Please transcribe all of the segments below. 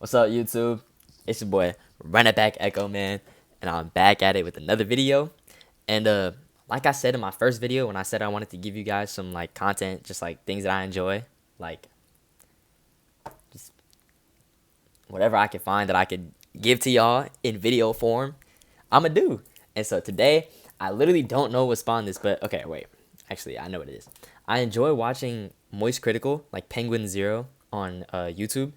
What's up, YouTube? It's your boy, Run It Back Echo Man, and I'm back at it with another video. And like I said in my first video, when I said I wanted to give you guys some like content, just like things that I enjoy, like just whatever I could find that I could give to y'all in video form, I'ma do. And so today, I literally don't know what spawned this, but okay, wait. Actually, I know what it is. I enjoy watching Moist Critical, like Penguin Zero on YouTube.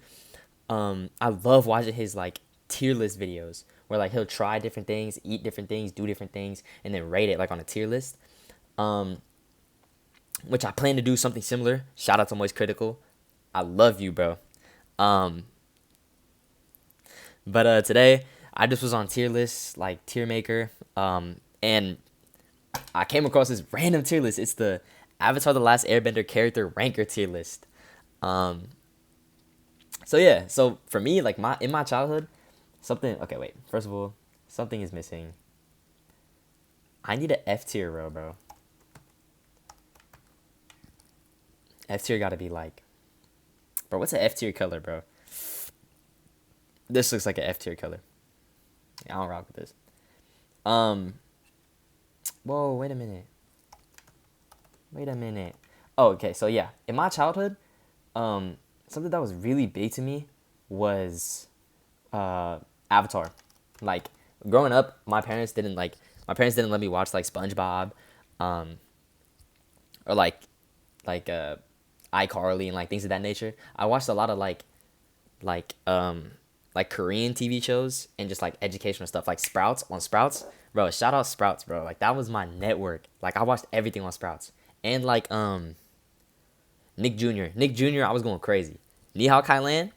I love watching his like tier list videos where like he'll try different things, eat different things, do different things, and then rate it like on a tier list. Um, which I plan to do something similar. Shout out to Moist Critical. I love you, bro. Um, but today I just was on tier list, like tier maker. And I came across this random tier list. It's the Avatar: The Last Airbender character ranker tier list. Um, so yeah, so for me, like in my childhood, something. Okay, wait. First of all, something is missing. I need a F tier row, bro. F tier got to be like, bro. What's an F tier color, bro? This looks like an F tier color. Yeah, I don't rock with this. Um. Whoa, wait a minute. Wait a minute. Oh, okay. So yeah, in my childhood, something that was really big to me was Avatar. Like growing up, my parents didn't let me watch like SpongeBob, um, or like iCarly and like things of that nature. I watched a lot of like um like Korean TV shows and just like educational stuff like Sprouts on Sprouts. Bro, shout out Sprouts, bro. Like that was my network. Like I watched everything on Sprouts. And like Nick Jr. Nick Jr. I was going crazy. Ni Hao Kai Lan.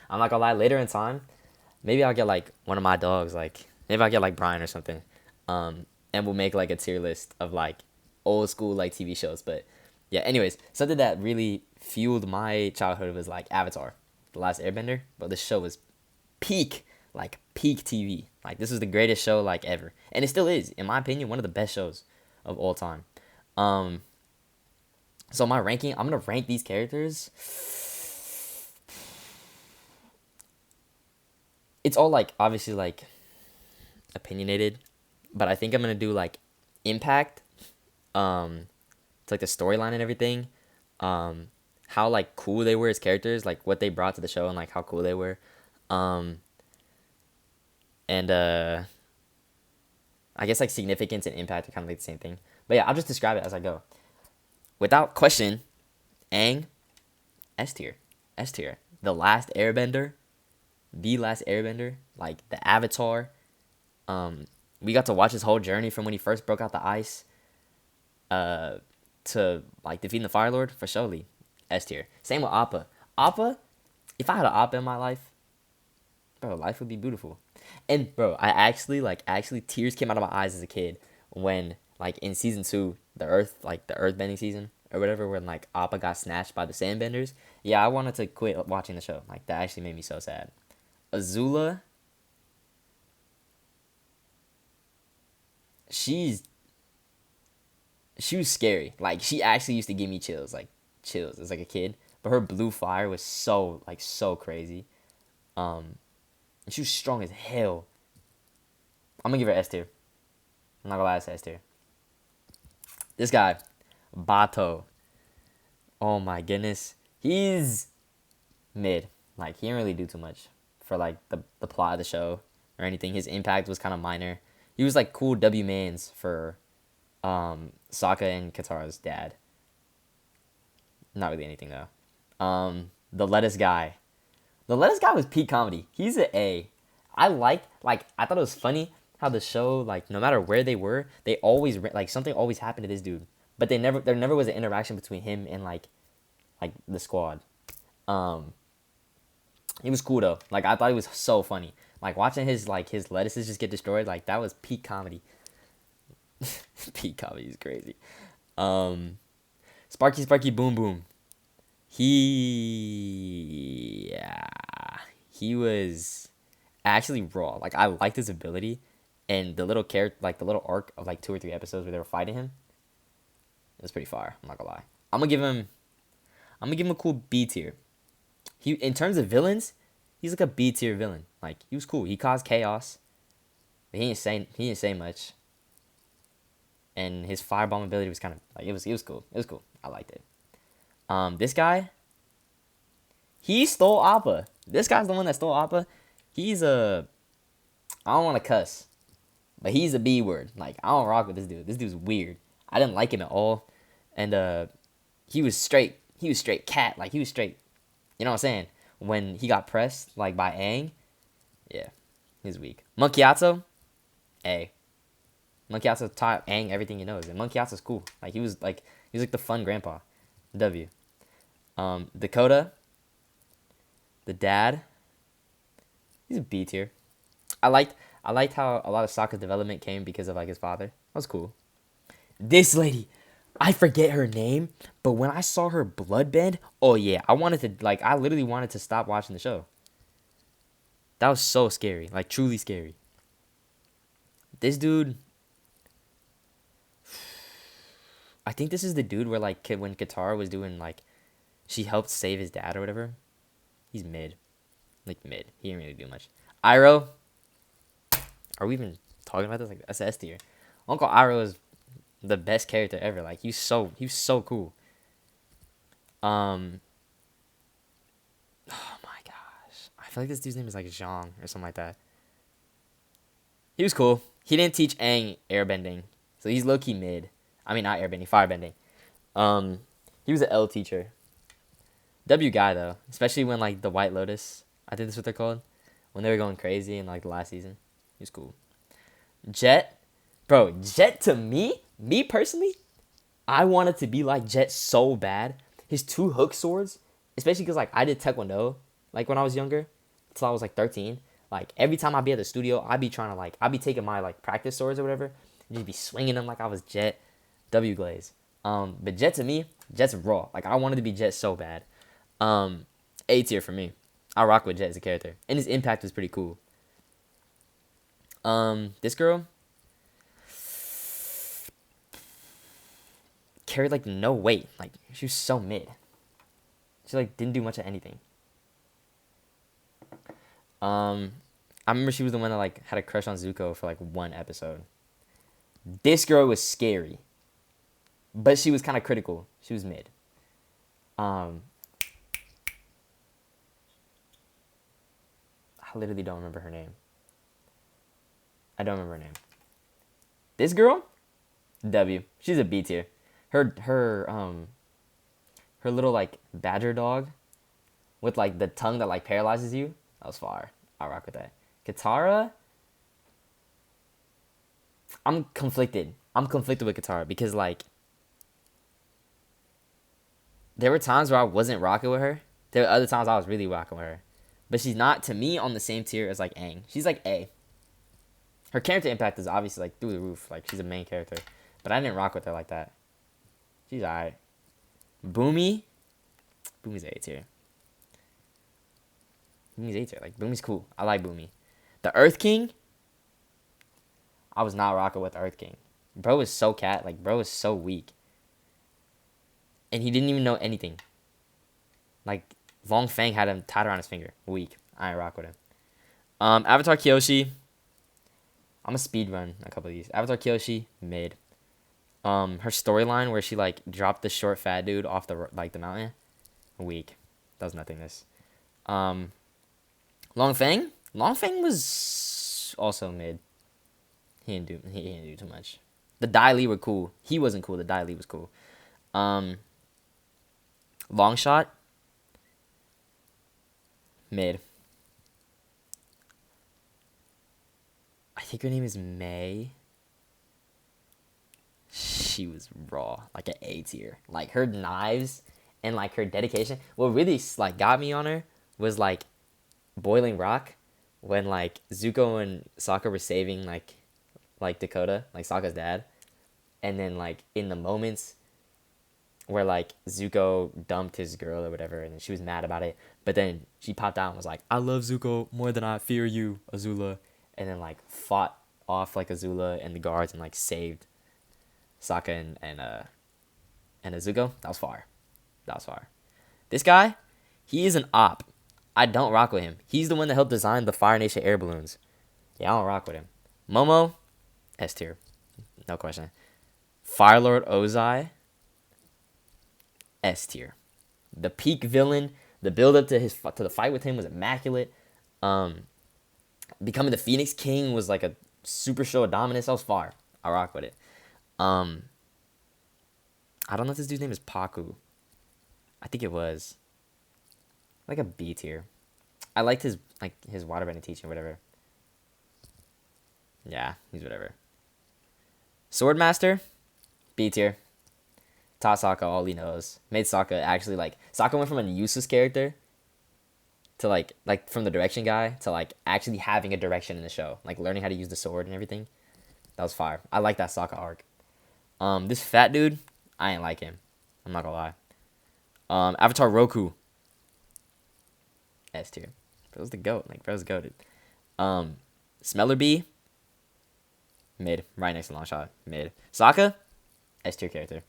I'm not gonna lie, later in time, maybe I'll get like one of my dogs, like maybe I'll get like Brian or something. And we'll make like a tier list of like old school like TV shows. But yeah, anyways, something that really fueled my childhood was like Avatar, The Last Airbender. But this show was peak, like peak TV. Like this was the greatest show like ever. And it still is, in my opinion, one of the best shows of all time. Um so my ranking, I'm gonna rank these characters. It's all like obviously like opinionated, but I think I'm gonna do like impact, to like the storyline and everything, um, how like cool they were as characters, like what they brought to the show and like how cool they were, um, and I guess like significance and impact are kind of like the same thing. But yeah, I'll just describe it as I go. Without question, Aang, S tier, S tier. The Last Airbender, like the Avatar. We got to watch his whole journey from when he first broke out the ice, uh, to like defeating the Fire Lord for surely S tier. Same with Appa. Appa, if I had an Appa in my life, bro, life would be beautiful. And bro, I actually tears came out of my eyes as a kid when like in season two, the earth bending season or whatever, when like Appa got snatched by the sandbenders. Yeah, I wanted to quit watching the show. Like that actually made me so sad. Azula, she's she was scary. Like she actually used to give me chills as like a kid. But her blue fire was so crazy. Um, and she was strong as hell. I'm gonna give her S tier. I'm not gonna lie, it's S tier. This guy, Bato. Oh my goodness, he's mid. Like he didn't really do too much for like the plot of the show or anything. His impact was kind of minor. He was like cool W mans for Sokka and Katara's dad. Not really anything though. The lettuce guy. The lettuce guy was peak comedy. He's an A. I thought it was funny how the show, like no matter where they were, they always like something always happened to this dude. But there never was an interaction between him and like the squad. Um he was cool though. Like I thought he was so funny. Like watching his lettuces just get destroyed, like that was peak comedy. Peak comedy is crazy. Um Sparky Boom Boom. Yeah, he was actually raw. Like I liked his ability, and the little character, like the little arc of like 2 or 3 episodes where they were fighting him, it was pretty fire. I'm not gonna lie. I'm gonna give him a cool B tier. He in terms of villains, he's like a B tier villain. Like he was cool. He caused chaos. But he didn't say much. And his firebomb ability was kind of like it was cool. It was cool. I liked it. This guy, he stole Appa. This guy's the one that stole Appa. He's a I don't want to cuss, but he's a B word. Like I don't rock with this dude. This dude's weird. I didn't like him at all, and he was straight. He was straight cat. Like he was straight. You know what I'm saying? When he got pressed like by Aang, yeah, he's weak. Monkeyatsu, A. Monkeyatsu taught Aang everything he knows, and Monkeyatsu's cool. Like he was like the fun grandpa. W. Dakota, the dad. He's a B tier. I liked how a lot of Sokka's development came because of like his father. That was cool. This lady, I forget her name, but when I saw her bloodbend, oh yeah, I literally wanted to stop watching the show. That was so scary, like truly scary. This dude, I think this is the dude where like when Katara was doing like, she helped save his dad or whatever. He's mid, like mid. He didn't really do much. Iroh, are we even talking about this? Like that's S tier. Uncle Iroh is the best character ever. Like he's so cool. Oh my gosh, I feel like this dude's name is like Zhang or something like that. He was cool. He didn't teach Aang airbending, so he's low key mid. I mean not airbending, firebending. He was an L teacher. W guy though, especially when like the White Lotus, I think that's what they're called, when they were going crazy in like the last season. He was cool. Jet, bro, Jet to me personally, I wanted to be like Jet so bad. His two hook swords, especially because like I did Taekwondo like when I was younger, till I was like 13. Like every time I'd be at the studio, I'd be trying to like I'd be taking my like practice swords or whatever, and just be swinging them like I was Jet. W Glaze. But Jet to me, Jet's raw. Like I wanted to be Jet so bad. A tier for me. I rock with Jet as a character, and his impact was pretty cool. This girl carried like no weight. Like she was so mid. She like didn't do much of anything. I remember she was the one that like had a crush on Zuko for like one episode. This girl was scary, but she was kind of critical. She was mid. I literally don't remember her name. I don't remember her name. This girl, W. She's a B tier. Her little like badger dog, with like the tongue that like paralyzes you. That was fire. I rock with that. Katara. I'm conflicted. I'm conflicted with Katara because like there were times where I wasn't rocking with her. There were other times I was really rocking with her. But she's not, to me, on the same tier as, like, Aang. She's, like, A. Her character impact is obviously, like, through the roof. Like, she's a main character. But I didn't rock with her like that. She's alright. Boomy. Boomy's A tier. Boomy's A tier. Like, Boomy's cool. I like Boomy. The Earth King. I was not rocking with the Earth King. Bro was so cat. Like, bro was so weak. And he didn't even know anything. Like, Long Fang had him tied around his finger. Weak. I ain't rock with him. Avatar Kyoshi. I'm a speed run a couple of these. Avatar Kyoshi, mid. Her storyline where she like dropped the short fat dude off the mountain. Weak. That was nothingness. Long Fang. Long Fang was also mid. He didn't do too much. The Dai Li were cool. He wasn't cool. The Dai Li was cool. Long Shot. Mid. I think her name is May. She was raw, like an A tier. Like her knives and like her dedication. What really like got me on her was like Boiling Rock, when like Zuko and Sokka were saving like Dakota, like Sokka's dad, and then like in the moments where like Zuko dumped his girl or whatever, and she was mad about it. But then she popped out and was like, "I love Zuko more than I fear you, Azula," and then like fought off like Azula and the guards and like saved Sokka and Zuko. That was fire. That was fire. This guy, he is an op. I don't rock with him. He's the one that helped design the Fire Nation air balloons. Yeah, I don't rock with him. Momo, S tier, no question. Firelord Ozai, S tier. The peak villain, the build up to the fight with him was immaculate. Um, Becoming the Phoenix King was like a super show of dominance. That was fire. I rock with it. Um, I don't know if this dude's name is Paku. I think it was like a B tier. I liked his waterbending teaching, whatever. Yeah, he's whatever. Swordmaster, B tier. Taught Sokka all he knows. Made Sokka actually like Sokka went from a useless character to like from the direction guy to like actually having a direction in the show, like learning how to use the sword and everything. That was fire. I like that Sokka arc. This fat dude, I ain't like him. I'm not gonna lie. Avatar Roku, S tier. Bro's the goat. Like bro's goated. Smeller B, mid. Right next to Longshot, mid. Sokka, S tier character.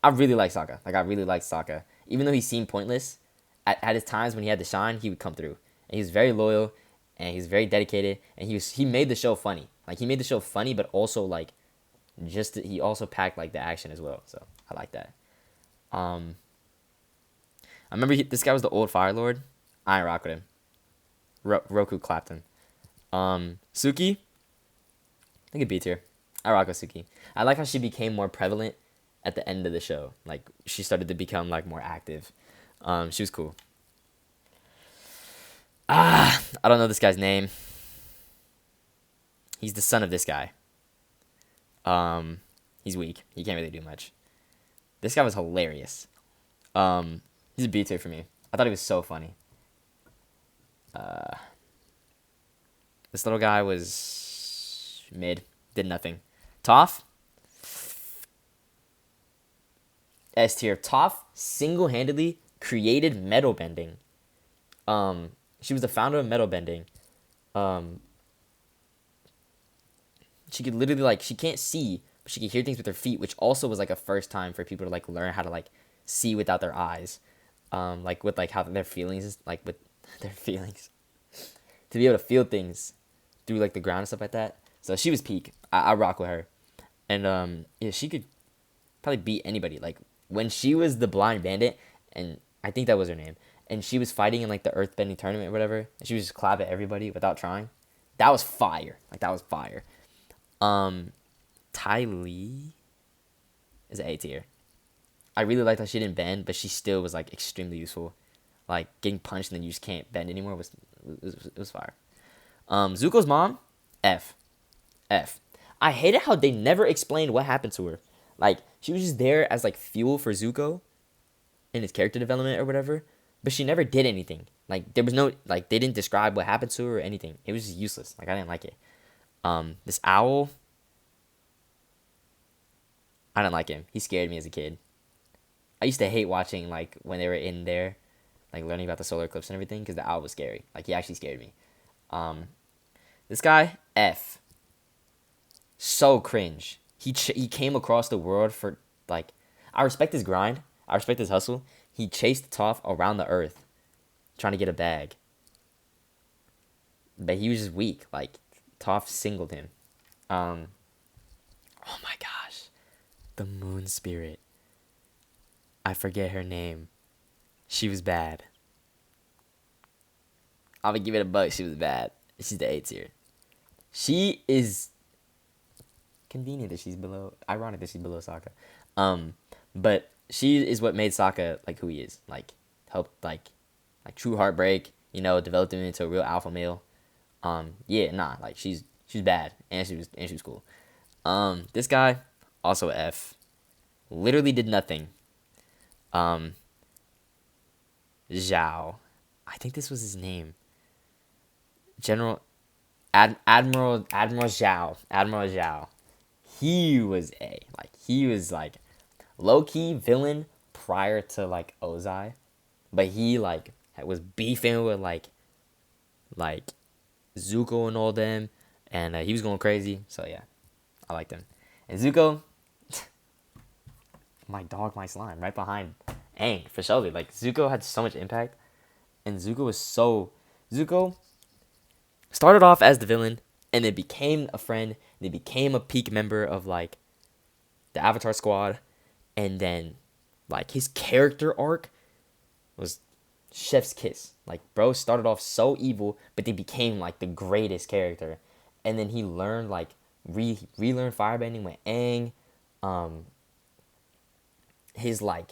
I really like Sokka. Like I really like Sokka. Even though he seemed pointless, at his times when he had to shine, he would come through. And he was very loyal, and he was very dedicated, and he made the show funny. Like he made the show funny, but also like he also packed like the action as well. So I like that. I remember this guy was the old Fire Lord. I ain't rock with him. Roku clapped him. Suki, I think a B tier. I rock with Suki. I like how she became more prevalent at the end of the show. Like she started to become like more active. She was cool. I don't know this guy's name. He's the son of this guy. He's weak. He can't really do much. This guy was hilarious. He's a B tier for me. I thought he was so funny. This little guy was mid. Did nothing. Toph, S tier. Toph single-handedly created metal bending. She was the founder of metal bending. She could literally like she can't see, but she could hear things with her feet, which also was like a first time for people to like learn how to like see without their eyes. Like with like how their feelings is like with their feelings. To be able to feel things through like the ground and stuff like that. So she was peak. I rock with her. And yeah, she could probably beat anybody. Like when she was the blind bandit, and I think that was her name, and she was fighting in like the earthbending tournament or whatever, and she was just clap at everybody without trying. That was fire. Like that was fire. Ty Lee is an A tier. I really liked how she didn't bend, but she still was like extremely useful. Like getting punched and then you just can't bend anymore it was fire. Zuko's mom, F. I hated how they never explained what happened to her. Like she was just there as like fuel for Zuko in his character development or whatever, but she never did anything. Like there was no like they didn't describe what happened to her or anything. It was just useless. Like I didn't like it. This owl, I didn't like him. He scared me as a kid. I used to hate watching like when they were in there, like learning about the solar eclipse and everything, because the owl was scary. Like he actually scared me. This guy, F. So cringe. He came across the world for like, I respect his grind. I respect his hustle. He chased Toph around the earth, trying to get a bag. But he was just weak. Like Toph singled him. Oh my gosh, the moon spirit. I forget her name. She was bad. I'm gonna give it a buck. She was bad. She's the A tier. She is convenient that she's below. Ironic that she's below Sokka. But she is what made Sokka like who he is. Like helped like true heartbreak. You know, developed him into a real alpha male. Yeah, nah. Like she's bad and she was cool. This guy also F. Literally did nothing. Zhao. I think this was his name. Admiral Zhao. He was A. Like he was like low key villain prior to like Ozai, but he like was beefing with like Zuko and all them, and he was going crazy. So yeah, I liked him. And Zuko, my dog, my slime, right behind Aang for sure. Like Zuko had so much impact, And Zuko started off as the villain, and then became a friend. They became a peak member of like the Avatar Squad, and then like his character arc was chef's kiss. Like, bro started off so evil, but they became like the greatest character. And then he learned like relearned firebending with Aang. His like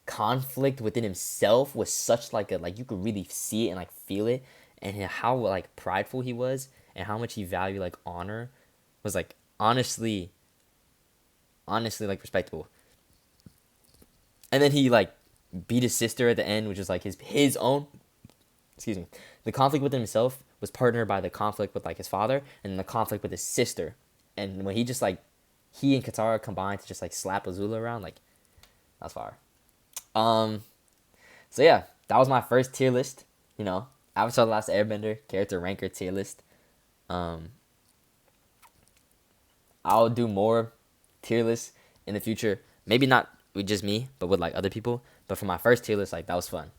conflict within himself was such like a, like, you could really see it and like feel it, and how like prideful he was and how much he valued like honor was like honestly like respectable. And then he like beat his sister at the end, which is like his own, excuse me, the conflict within himself was partnered by the conflict with like his father and the conflict with his sister. And when he just like, he and Katara combined to just like slap Azula around, like, that's fire. So yeah, that was my first tier list. You know, Avatar: The Last Airbender character ranker tier list. I'll do more tier lists in the future. Maybe not with just me, but with like other people. But for my first tier list, like, that was fun.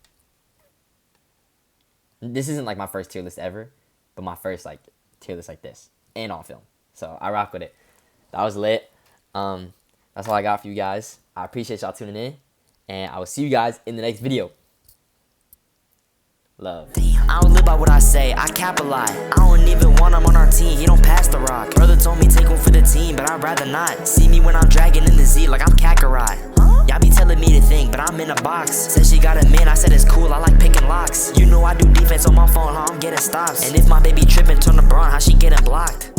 This isn't like my first tier list ever, but my first like tier list like this and on film. So I rock with it. That was lit. That's all I got for you guys. I appreciate y'all tuning in, and I will see you guys in the next video. Love. I don't live by what I say, I cap a lot. I don't even want him on our team, he don't pass the rock. Brother told me take one for the team, but I'd rather not. See me when I'm dragging in the Z like I'm Kakarot. Y'all be telling me to think, but I'm in a box. Said she got a man, I said it's cool, I like picking locks. You know I do defense on my phone, how I'm getting stops. And if my baby tripping, turn to Braun, how she getting blocked?